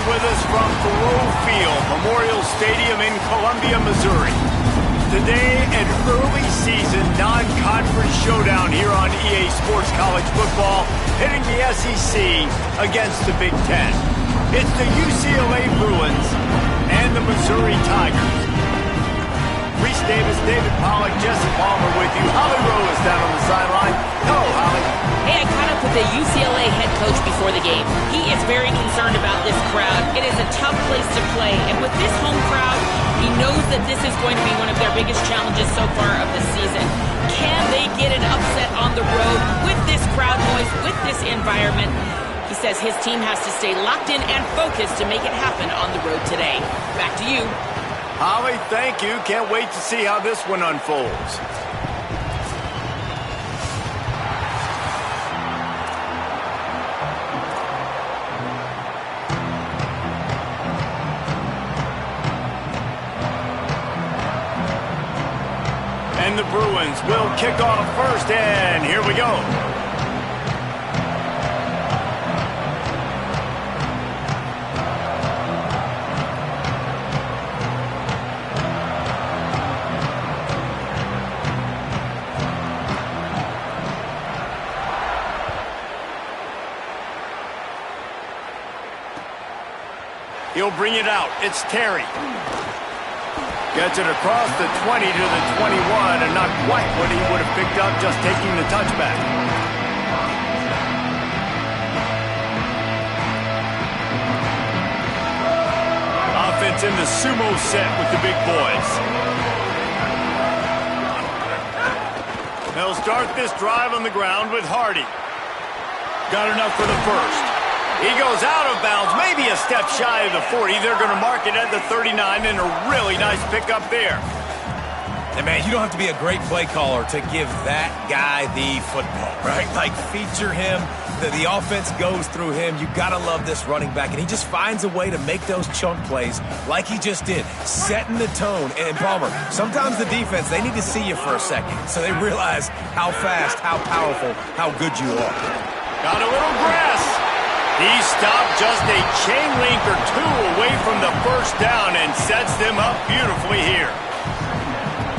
with us from Thoreau Field, Memorial Stadium in Columbia, Missouri. Today, an early season non-conference showdown here on EA Sports College Football, hitting the SEC against the Big Ten. It's the UCLA Bruins and the Missouri Tigers. Reese Davis, David Pollack, Jesse Palmer with you. Holly Rowe is down on the sideline. Hello, Holly. Hey, I caught up with the UCLA head coach before the game. He is very concerned about this crowd. It is a tough place to play, and with this home crowd, he knows that this is going to be one of their biggest challenges so far of the season. Can they get an upset on the road with this crowd noise, with this environment? He says his team has to stay locked in and focused to make it happen on the road today. Back to you. Holly, thank you. Can't wait to see how this one unfolds. And the Bruins will kick off first, and here we go. He'll bring it out. It's Terry. Gets it across the 20 to the 21, and not quite what he would have picked up just taking the touchback. Offense in the sumo set with the big boys. They'll start this drive on the ground with Hardy. Got enough for the first. He goes out of bounds, maybe a step shy of the 40. They're going to mark it at the 39, and a really nice pickup there. And, man, you don't have to be a great play caller to give that guy the football, right? Like, feature him. The offense goes through him. You got to love this running back, and he just finds a way to make those chunk plays like he just did, setting the tone. And, Palmer, sometimes the defense, they need to see you for a second so they realize how fast, how powerful, how good you are. Got a little grass. He stopped just a chain link or two away from the first down and sets them up beautifully here.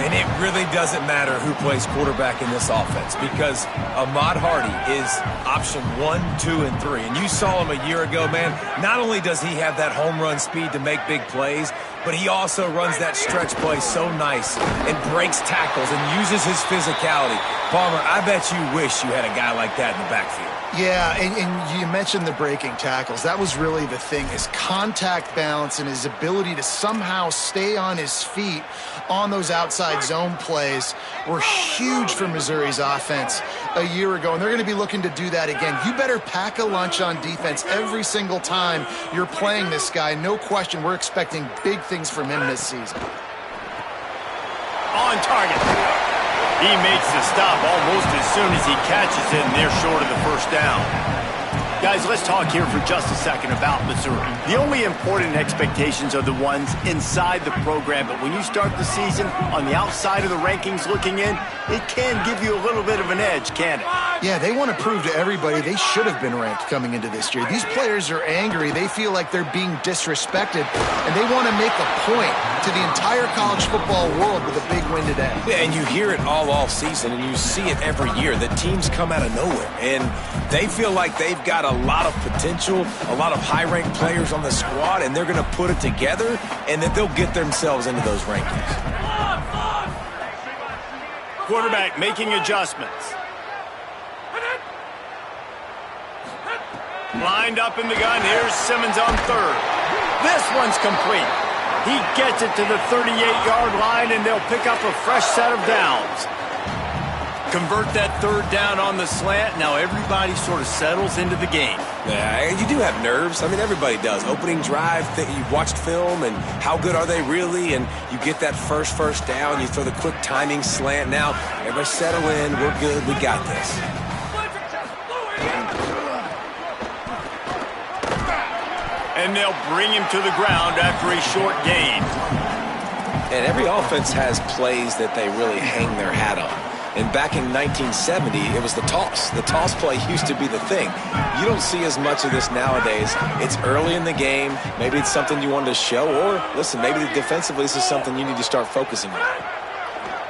And it really doesn't matter who plays quarterback in this offense because Ahmad Hardy is option 1, 2, and 3. And you saw him a year ago, man. Not only does he have that home run speed to make big plays, but he also runs that stretch play so nice and breaks tackles and uses his physicality. Palmer, I bet you wish you had a guy like that in the backfield. Yeah, and you mentioned the breaking tackles. That was really the thing. His contact balance and his ability to somehow stay on his feet on those outside zone plays were huge for Missouri's offense a year ago, and they're going to be looking to do that again. You better pack a lunch on defense every single time you're playing this guy. No question, we're expecting big things from him this season. On target. He makes the stop almost as soon as he catches it, and they're short of the first down. Guys, let's talk here for just a second about Missouri. The only important expectations are the ones inside the program, but when you start the season on the outside of the rankings looking in, it can give you a little bit of an edge, can't it? Yeah, they want to prove to everybody they should have been ranked coming into this year. These players are angry. They feel like they're being disrespected, and they want to make a point to the entire college football world with a big win today. Yeah, and you hear it all season, and you see it every year. The teams come out of nowhere, and they feel like they've got a lot of potential, a lot of high-ranked players on the squad, and they're going to put it together, and then they'll get themselves into those rankings. Quarterback making adjustments. Lined up in the gun. Here's Simmons on third. This one's complete. He gets it to the 38-yard line, and they'll pick up a fresh set of downs. Convert that third down on the slant. Now everybody sort of settles into the game. Yeah, you do have nerves. I mean, everybody does. Opening drive, you've watched film, and how good are they really? And you get that first down. You throw the quick timing slant. Now, everybody settle in. We're good. We got this. And they'll bring him to the ground after a short gain. And every offense has plays that they really hang their hat on. And back in 1970, it was the toss. The toss play used to be the thing. You don't see as much of this nowadays. It's early in the game. Maybe it's something you wanted to show. Or, listen, maybe defensively this is something you need to start focusing on.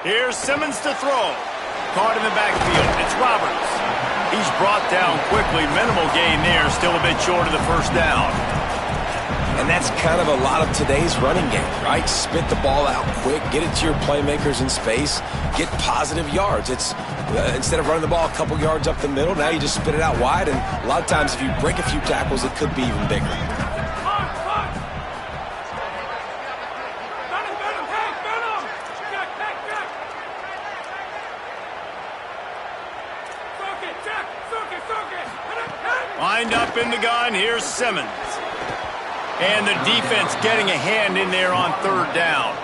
Here's Simmons to throw. Caught in the backfield. It's Roberts. He's brought down quickly. Minimal gain there. Still a bit short of the first down. And that's kind of a lot of today's running game, right? Spit the ball out quick, get it to your playmakers in space, get positive yards. It's instead of running the ball a couple yards up the middle, now you just spit it out wide, and a lot of times if you break a few tackles, it could be even bigger. Lined up in the gun, here's Simmons. And the defense getting a hand in there on third down.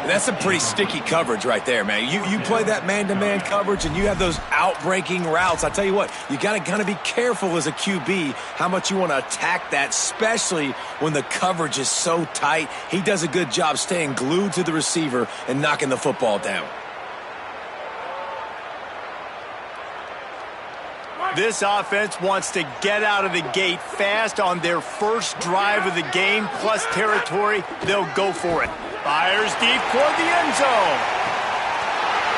That's some pretty sticky coverage right there, man. You play that man-to-man coverage and you have those out-breaking routes. I tell you what, you got to kind of be careful as a QB how much you want to attack that, especially when the coverage is so tight. He does a good job staying glued to the receiver and knocking the football down. This offense wants to get out of the gate fast on their first drive of the game, plus territory. They'll go for it. Fires deep toward the end zone.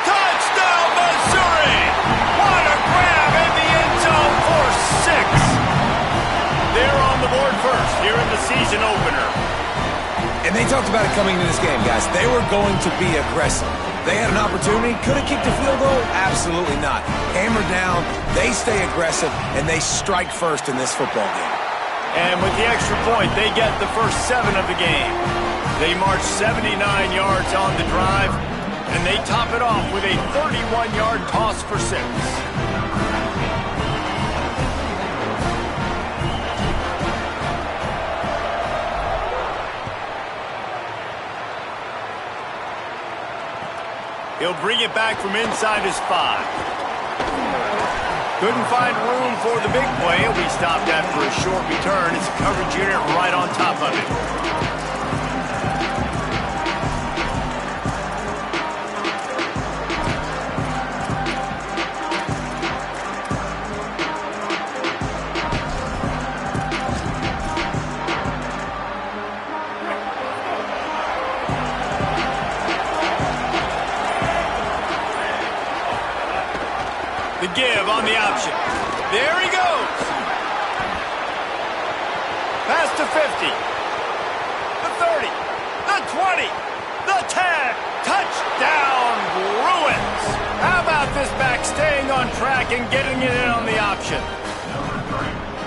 Touchdown, Missouri! What a grab in the end zone for 6. They're on the board first here in the season opener. And they talked about it coming into this game, guys. They were going to be aggressive. They had an opportunity. Could have kicked a field goal? Absolutely not. Hammer down, they stay aggressive, and they strike first in this football game. And with the extra point, they get the first 7 of the game. They march 79 yards on the drive, and they top it off with a 31-yard toss for 6. He'll bring it back from inside his 5. Couldn't find room for the big play. He'll be stopped after a short return. It's a coverage unit right on top of it. The give on the option. There he goes. Pass to 50. The 30. The 20. The 10. Touchdown, Bruins. How about this back staying on track and getting it in on the option?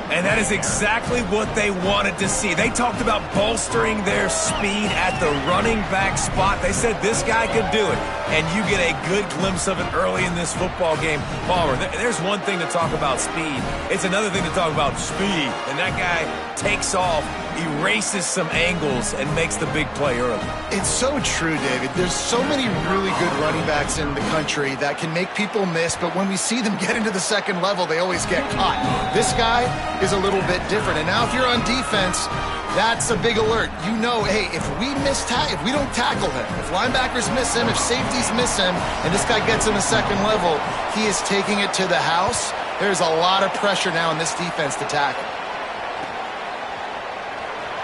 And that is exactly what they wanted to see. They talked about bolstering their speed at the running back spot. They said this guy could do it. And you get a good glimpse of it early in this football game. Palmer, there's one thing to talk about speed. It's another thing to talk about speed. And that guy takes off, erases some angles, and makes the big play early. It's so true, David. There's so many really good running backs in the country that can make people miss, but when we see them get into the second level, they always get caught. This guy is a little bit different. And now if you're on defense, that's a big alert. You know, hey, if we don't tackle him, if linebackers miss him, if safeties miss him, and this guy gets in the second level, he is taking it to the house. There's a lot of pressure now in this defense to tackle.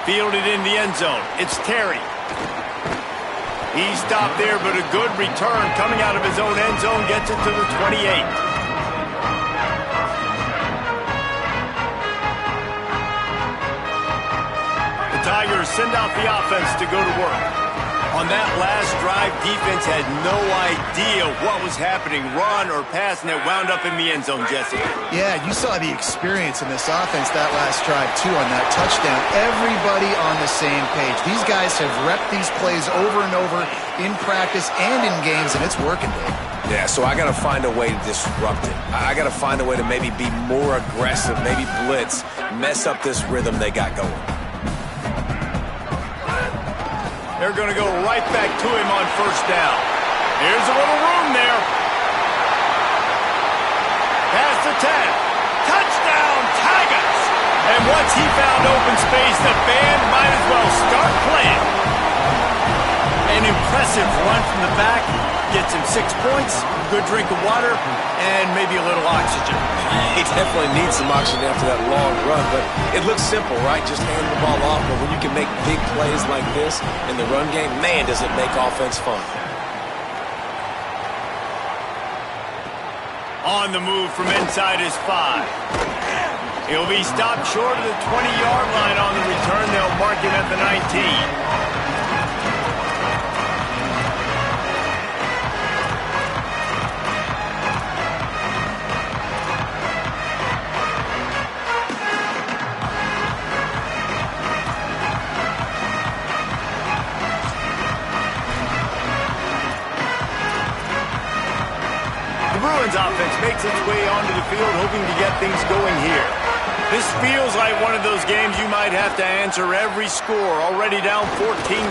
Fielded in the end zone. It's Terry. He stopped there, but a good return coming out of his own end zone gets it to the 28. Tigers send out the offense to go to work. On that last drive, defense had no idea what was happening, run or pass, and it wound up in the end zone, Jesse. Yeah, you saw the experience in this offense that last drive, too, on that touchdown. Everybody on the same page. These guys have repped these plays over and over in practice and in games, and it's working, Dave. Yeah, so I got to find a way to disrupt it. I got to find a way to maybe be more aggressive, maybe blitz, mess up this rhythm they got going. They're going to go right back to him on first down. Here's a little room there. Pass to 10. Touchdown, Tigers! And once he found open space, the band might as well start playing. An impressive run from the back. Gets him 6 points. good drink of water, and maybe a little oxygen. He definitely needs some oxygen after that long run, but it looks simple, right? Just hand the ball off, but when you can make big plays like this in the run game, man, does it make offense fun. On the move from inside his 5. He'll be stopped short of the 20-yard line on the return. They'll mark him at the 19. Bruins offense makes its way onto the field, hoping to get things going here. This feels like one of those games you might have to answer every score, already down 14-7.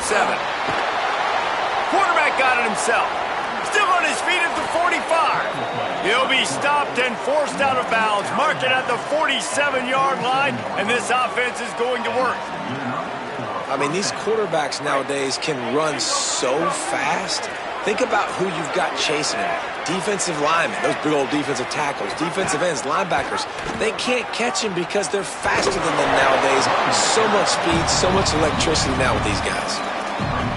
Quarterback got it himself. Still on his feet at the 45. He'll be stopped and forced out of bounds. Mark it at the 47-yard line, and this offense is going to work. I mean, these quarterbacks nowadays can run so fast. Think about who you've got chasing him. Defensive linemen, those big old defensive tackles, defensive ends, linebackers. They can't catch him because they're faster than them nowadays. So much speed, so much electricity now with these guys.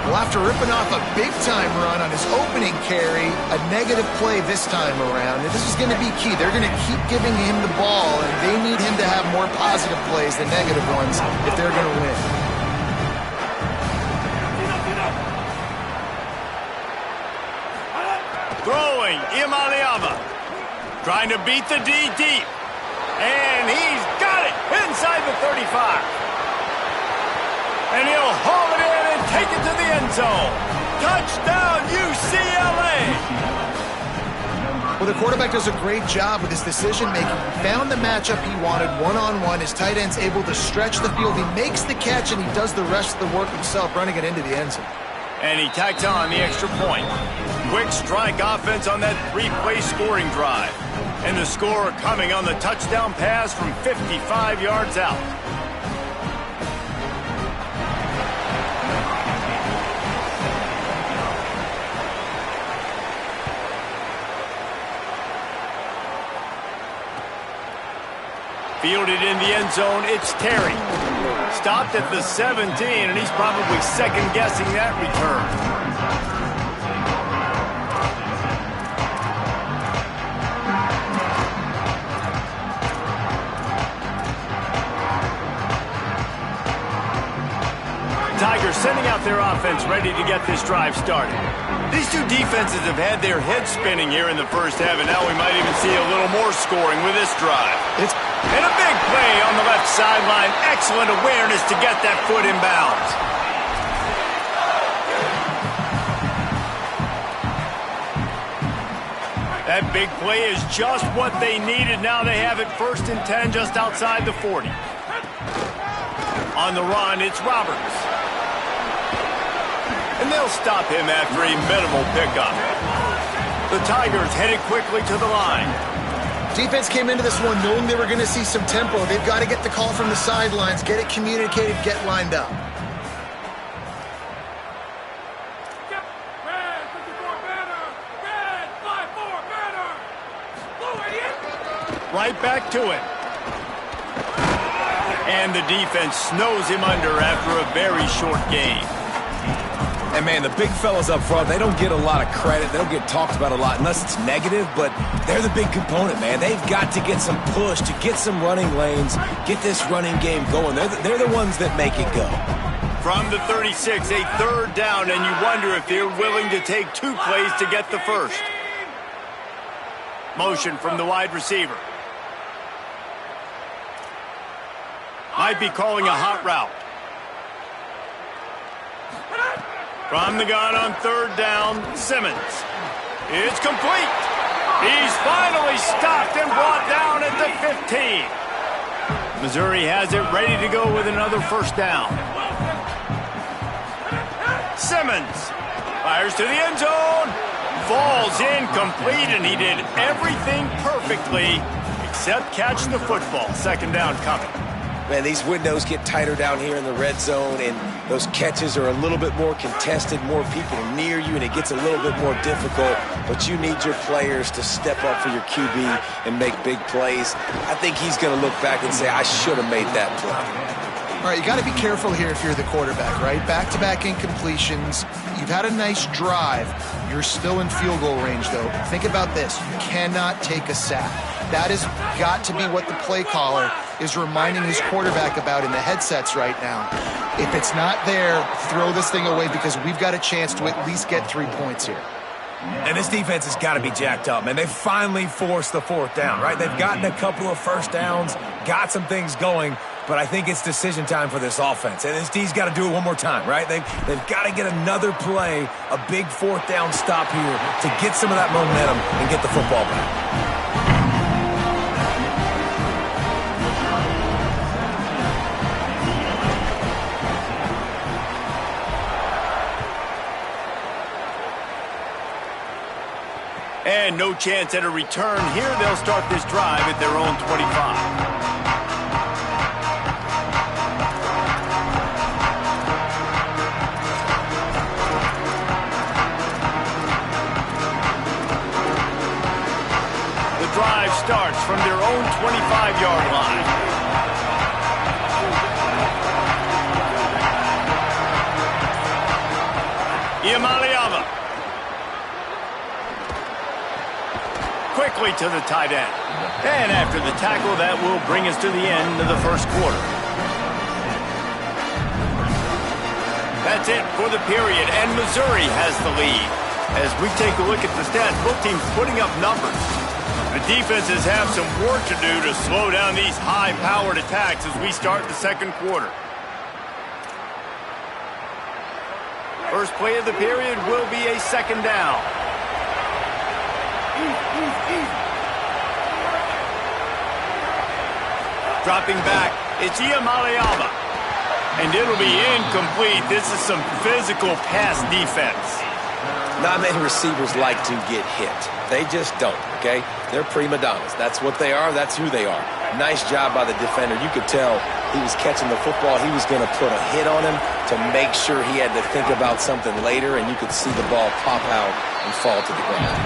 Well, after ripping off a big-time run on his opening carry, a negative play this time around, and this is going to be key. They're going to keep giving him the ball, and they need him to have more positive plays than negative ones if they're going to win. Throwing, Imaliama. Trying to beat the D deep. And he's got it inside the 35. And he'll haul it in and take it to the end zone. Touchdown, UCLA! Well, the quarterback does a great job with his decision-making. He found the matchup he wanted one-on-one. His tight end's able to stretch the field. He makes the catch, and he does the rest of the work himself, running it into the end zone. And he tacks on the extra point. Quick strike offense on that 3-play scoring drive. And the score coming on the touchdown pass from 55 yards out. Fielded in the end zone, it's Terry. Stopped at the 17, and he's probably second-guessing that return. Tigers sending out their offense ready to get this drive started. These two defenses have had their heads spinning here in the first half, and now we might even see a little more scoring with this drive. And a big play on the left sideline. Excellent awareness to get that foot in bounds. That big play is just what they needed. Now they have it 1st and 10 just outside the 40. On the run, it's Roberts. And they'll stop him after a minimal pickup. The Tigers headed quickly to the line. Defense came into this one knowing they were going to see some tempo. They've got to get the call from the sidelines, get it communicated, get lined up. Right back to it. And the defense snows him under after a very short game. And, man, the big fellas up front, they don't get a lot of credit. They don't get talked about a lot unless it's negative, but they're the big component, man. They've got to get some push, to get some running lanes, get this running game going. They're the ones that make it go. From the 36, a 3rd down, and you wonder if they're willing to take 2 plays to get the first. Motion from the wide receiver. Might be calling a hot route. From the gun on 3rd down, Simmons. It's complete. He's finally stopped and brought down at the 15. Missouri has it ready to go with another 1st down. Simmons fires to the end zone. Falls incomplete, and he did everything perfectly except catch the football. 2nd down coming. Man, these windows get tighter down here in the red zone, and those catches are a little bit more contested, more people near you, and it gets a little bit more difficult. But you need your players to step up for your QB and make big plays. I think he's going to look back and say, I should have made that play. All right, you got to be careful here if you're the quarterback, right? Back-to-back incompletions. You've had a nice drive. You're still in field goal range, though. Think about this. You cannot take a sack. That has got to be what the play caller is reminding his quarterback about in the headsets right now. If it's not there, throw this thing away because we've got a chance to at least get 3 points here. And this defense has got to be jacked up, man. They finally forced the fourth down, right? They've gotten a couple of first downs, got some things going, but I think it's decision time for this offense. And this D's got to do it one more time, right? They've got to get another play, a big fourth down stop here to get some of that momentum and get the football back. And no chance at a return here. They'll start this drive at their own 25. The drive starts from their own 25-yard line. Iamaleava. Quickly to the tight end. And after the tackle, that will bring us to the end of the first quarter. That's it for the period, and Missouri has the lead. As we take a look at the stats, both teams putting up numbers. The defenses have some work to do to slow down these high-powered attacks as we start the second quarter. First play of the period will be a second down. Dropping back, it's Iamaleava. And it'll be incomplete. This is some physical pass defense. Not many receivers like to get hit. They just don't, okay? They're prima donnas. That's what they are. That's who they are. Nice job by the defender. You could tell he was catching the football. He was going to put a hit on him to make sure he had to think about something later, and you could see the ball pop out and fall to the ground.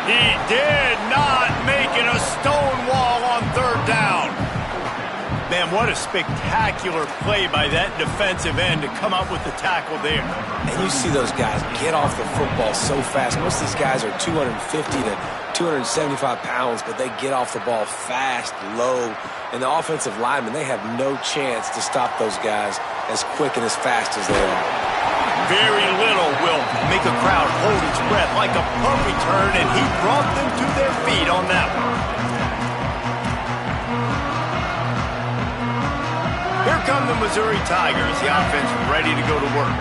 He did not make it a stone wall on third down. Man, what a spectacular play by that defensive end to come up with the tackle there. And you see those guys get off the football so fast. Most of these guys are 250 to 275 pounds, but they get off the ball fast, low. And the offensive linemen, they have no chance to stop those guys as quick and as fast as they are. Very little will make a crowd hold its breath like a punt return, and he brought them to their feet on that one. Here come the Missouri Tigers, the offense ready to go to work.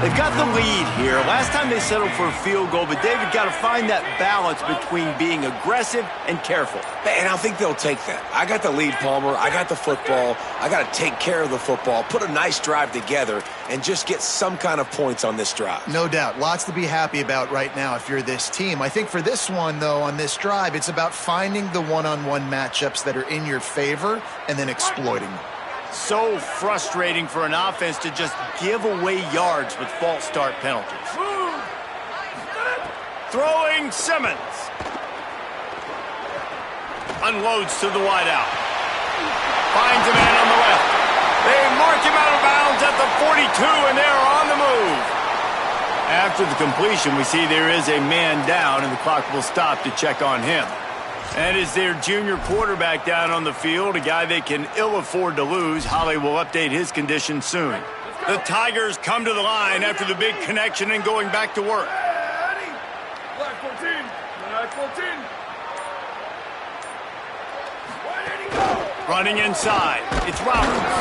They've got the lead here. Last time they settled for a field goal, but David got to find that balance between being aggressive and careful. And I think they'll take that. I got the lead, Palmer. I got the football. I got to take care of the football, put a nice drive together, and just get some kind of points on this drive. No doubt. Lots to be happy about right now if you're this team. I think for this one, though, on this drive, it's about finding the one-on-one matchups that are in your favor and then exploiting them. So frustrating for an offense to just give away yards with false start penalties. Throwing Simmons. Unloads to the wideout. Finds a man on the left. They mark him out of bounds at the 42, and they're on the move. After the completion, we see there is a man down, and the clock will stop to check on him. And is their junior quarterback down on the field, a guy they can ill afford to lose. Holly will update his condition soon. The Tigers come to the line after the big connection and going back to work. Black 14. Black 14. Running inside, it's Roberts.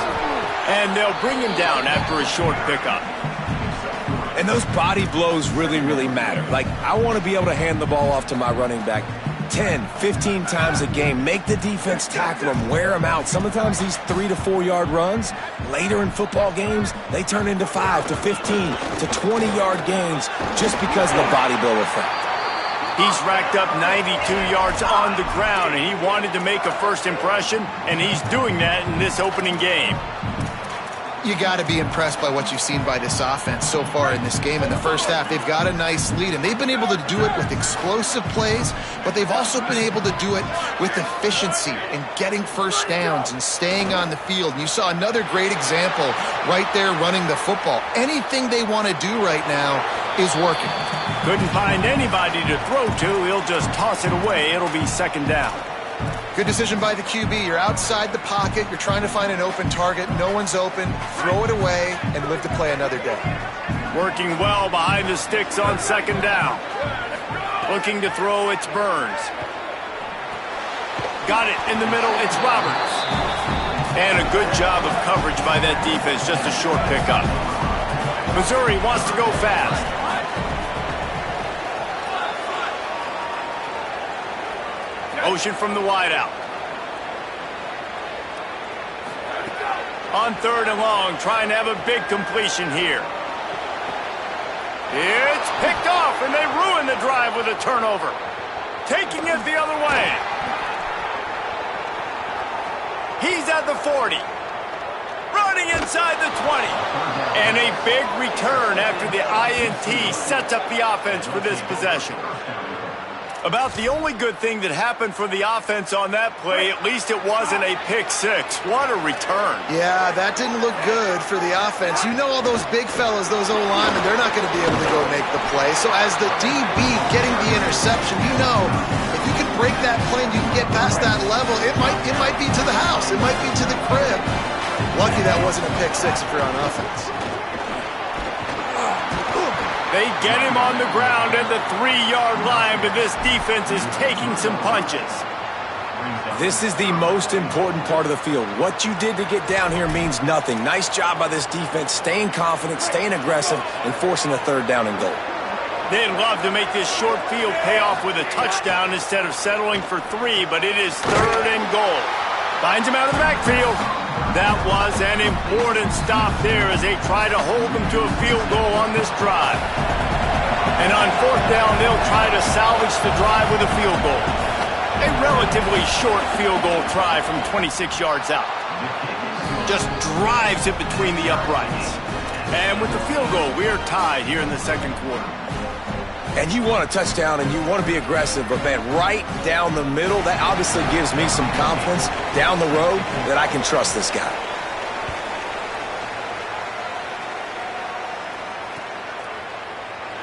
And they'll bring him down after a short pickup. And those body blows really, really matter. Like, I want to be able to hand the ball off to my running back 10, 15 times a game. Make the defense tackle them, wear them out. Sometimes these 3 to 4 yard runs, later in football games, they turn into 5 to 15 to 20 yard gains just because of the body blow effect. He's racked up 92 yards on the ground, and he wanted to make a first impression, and he's doing that in this opening game. You got to be impressed by what you've seen by this offense so far in this game. In the first half, they've got a nice lead, and they've been able to do it with explosive plays, but they've also been able to do it with efficiency and getting first downs and staying on the field. And you saw another great example right there running the football. Anything they want to do right now is working. Couldn't find anybody to throw to. He'll just toss it away. It'll be second down. Good decision by the QB. You're outside the pocket. You're trying to find an open target. No one's open. Throw it away and live to play another day. Working well behind the sticks on second down. Looking to throw, it's Burns. Got it in the middle, it's Roberts. And a good job of coverage by that defense. Just a short pickup. Missouri wants to go fast. Ocean from the wideout. On third and long, trying to have a big completion here. It's picked off, and they ruin the drive with a turnover. Taking it the other way. He's at the 40. Running inside the 20. And a big return after the INT sets up the offense for this possession. About the only good thing that happened for the offense on that play, at least it wasn't a pick six. What a return. Yeah, that didn't look good for the offense. You know all those big fellas, those O-linemen, they're not going to be able to go make the play. So as the DB getting the interception, you know if you can break that play and you can get past that level, it might be to the house. It might be to the crib. Lucky that wasn't a pick six if you're on offense. They get him on the ground at the 3-yard line, but this defense is taking some punches. This is the most important part of the field. What you did to get down here means nothing. Nice job by this defense, staying confident, staying aggressive, and forcing a third down and goal. They'd love to make this short field pay off with a touchdown instead of settling for 3, but it is third and goal. Finds him out of the backfield. That was an important stop there as they try to hold them to a field goal on this drive. And on fourth down, they'll try to salvage the drive with a field goal. A relatively short field goal try from 26 yards out. Just drives it between the uprights. And with the field goal, we're tied here in the second quarter. And you want a touchdown and you want to be aggressive, but man, right down the middle, that obviously gives me some confidence down the road that I can trust this guy.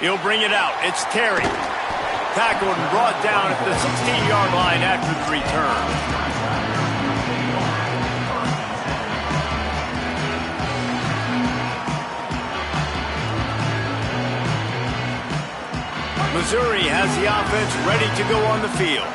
He'll bring it out. It's Terry. Tackled and brought down at the 16-yard line after the return. Missouri has the offense ready to go on the field.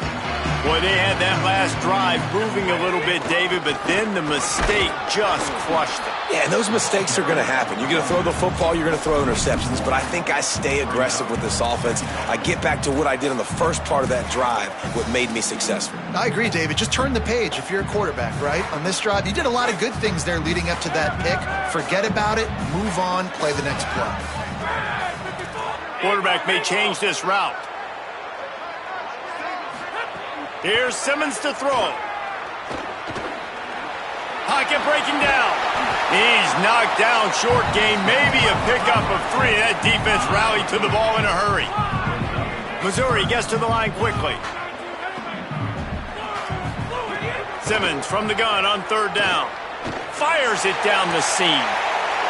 Boy, they had that last drive moving a little bit, David, but then the mistake just crushed them. Yeah, and those mistakes are going to happen. You're going to throw the football, you're going to throw interceptions, but I think I stay aggressive with this offense. I get back to what I did on the first part of that drive, what made me successful. I agree, David. Just turn the page if you're a quarterback, right? On this drive, you did a lot of good things there leading up to that pick. Forget about it, move on, play the next play. Quarterback may change this route. Here's Simmons to throw. Pocket breaking down. He's knocked down short gain, maybe a pickup of 3. That defense rallied to the ball in a hurry. Missouri gets to the line quickly. Simmons from the gun on third down. Fires it down the seam.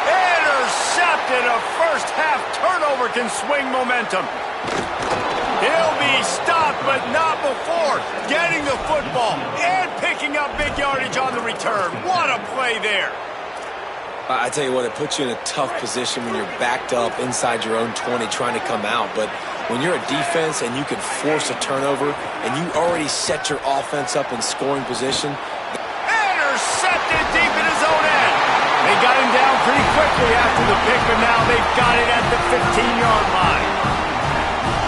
Intercepted. A first-half turnover can swing momentum. He'll be stopped, but not before getting the football and picking up big yardage on the return. What a play there. I tell you what, it puts you in a tough position when you're backed up inside your own 20 trying to come out. But when you're a defense and you can force a turnover and you already set your offense up in scoring position. Intercepted deep in his own end. They got him down pretty quickly after the pick, but now they've got it at the 15-yard line.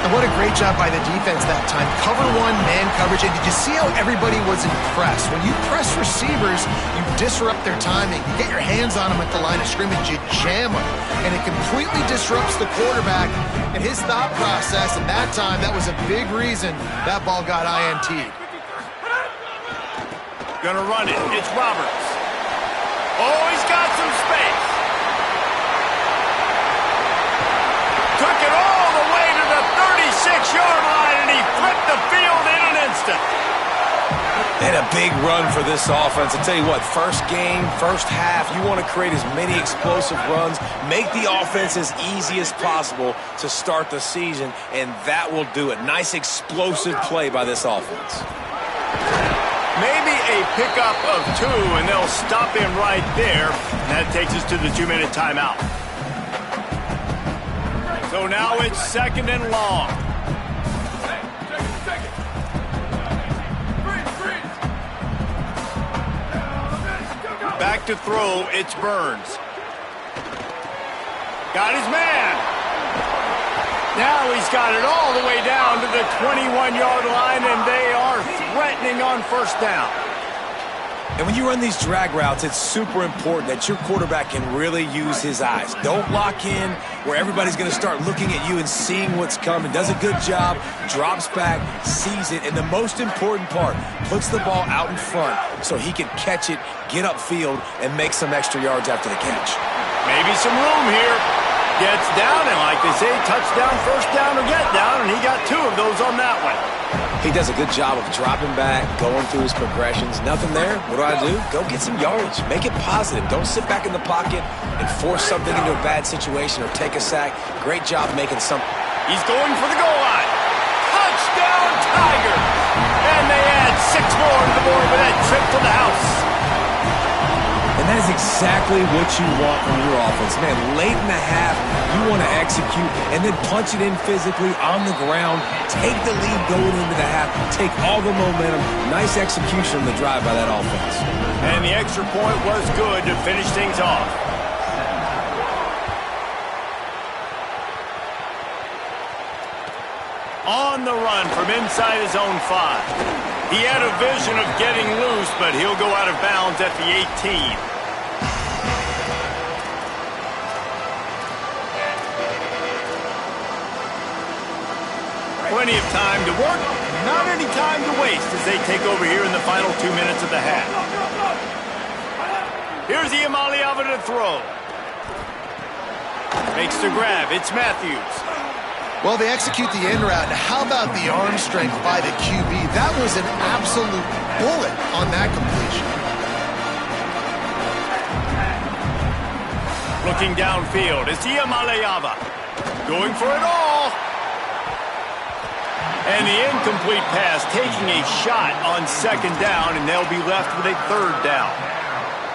And what a great job by the defense that time. Cover one, man coverage. And did you see how everybody was impressed? When you press receivers, you disrupt their timing. You get your hands on them at the line of scrimmage. You jam them. And it completely disrupts the quarterback and his thought process. And that time, that was a big reason that ball got INT'd. Gonna run it. It's Roberts. Oh, he's got some space. Took it all the way to the 36-yard line, and he flipped the field in an instant. And a big run for this offense. I'll tell you what, first game, first half, you want to create as many explosive runs, make the offense as easy as possible to start the season, and that will do it. Nice explosive play by this offense. Maybe a pickup of 2, and they'll stop him right there. And that takes us to the 2-minute timeout. So now it's 2nd and long. Back to throw, it's Burns. Got his man. Now he's got it all the way down to the 21-yard line, and they are threatening on first down. And when you run these drag routes, it's super important that your quarterback can really use his eyes. Don't lock in where everybody's going to start looking at you and seeing what's coming. Does a good job, drops back, sees it, and the most important part, puts the ball out in front so he can catch it, get upfield, and make some extra yards after the catch. Maybe some room here. Gets down, and like they say, touchdown, first down, or get down, and he got 2 of those on that one. He does a good job of dropping back, going through his progressions. Nothing there. What do? Go get some yardage. Make it positive. Don't sit back in the pocket and force something into a bad situation or take a sack. Great job making something. He's going for the goal line. Touchdown, Tigers! And they add 6 more to the board with that trip to the house. And that is exactly what you want from your offense. Man, late in the half, you want to execute and then punch it in physically on the ground. Take the lead going into the half. Take all the momentum. Nice execution on the drive by that offense. And the extra point was good to finish things off. On the run from inside his own 5. He had a vision of getting loose, but he'll go out of bounds at the 18. Plenty of time to work, not any time to waste as they take over here in the final 2 minutes of the half. Here's Iamaleava to throw. Makes the grab. It's Matthews. Well, they execute the end route. How about the arm strength by the QB? That was an absolute bullet on that completion. Looking downfield, it's Iamaleava. Going for it all. And the incomplete pass taking a shot on 2nd down, and they'll be left with a 3rd down.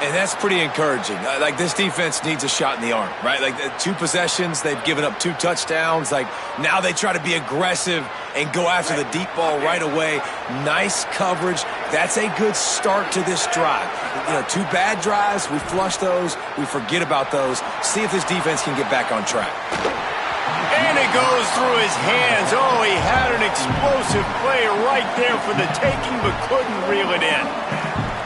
And that's pretty encouraging. Like, this defense needs a shot in the arm, right? Like, 2 possessions, they've given up 2 touchdowns. Like, now they try to be aggressive and go after the deep ball right away. Nice coverage. That's a good start to this drive. 2 bad drives, we flush those, we forget about those. See if this defense can get back on track. And it goes through his hands. Oh, he had an explosive play right there for the taking, but couldn't reel it in.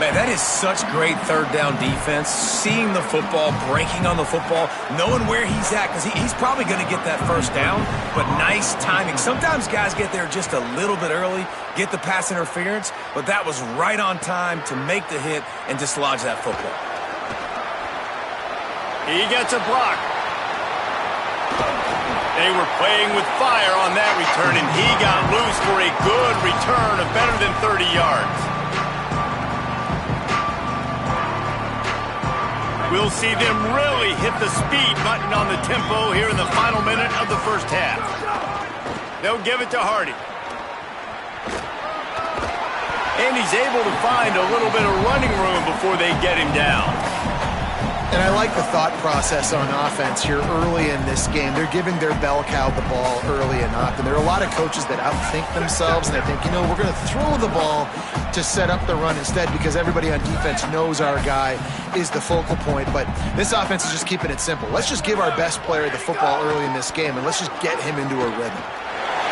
Man, that is such great 3rd down defense. Seeing the football, breaking on the football, knowing where he's at, because he's probably going to get that 1st down, but nice timing. Sometimes guys get there just a little bit early, get the pass interference, but that was right on time to make the hit and dislodge that football. He gets a block. They were playing with fire on that return, and he got loose for a good return of better than 30 yards. We'll see them really hit the speed button on the tempo here in the final minute of the first half. They'll give it to Hardy. And he's able to find a little bit of running room before they get him down. And I like the thought process on offense here early in this game. They're giving their bell cow the ball early and often. There are a lot of coaches that outthink themselves, and they think, we're going to throw the ball to set up the run instead because everybody on defense knows our guy is the focal point. But this offense is just keeping it simple. Let's just give our best player the football early in this game, and let's just get him into a rhythm.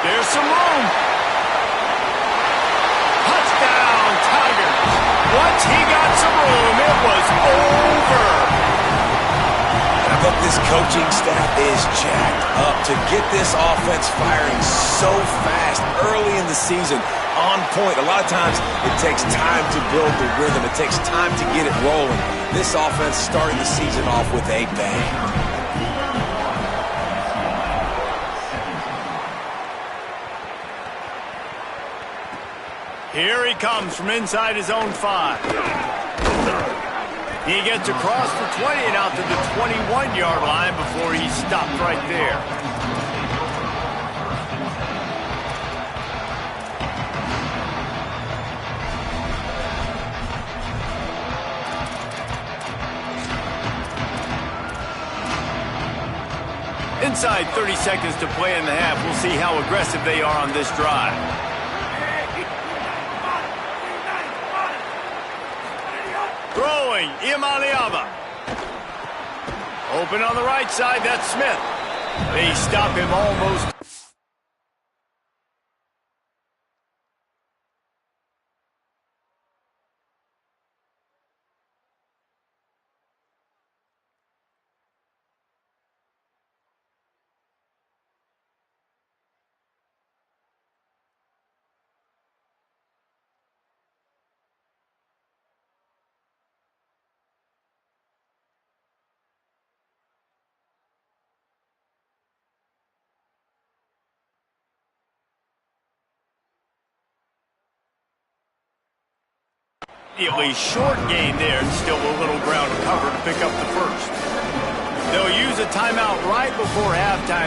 There's some room. Touchdown, Tigers. Once he got some room, it was over. I bet this coaching staff is jacked up to get this offense firing so fast early in the season, on point. A lot of times it takes time to build the rhythm. It takes time to get it rolling. This offense starting the season off with a bang. Here he comes from inside his own 5. He gets across the 20 and out to the 21-yard line before he's stopped right there. Inside 30 seconds to play in the half. We'll see how aggressive they are on this drive. Throwing, Imaliava. Open on the right side, that's Smith. They stop him almost. Immediately short gain there, and still a little ground cover to pick up the first. They'll use a timeout right before halftime.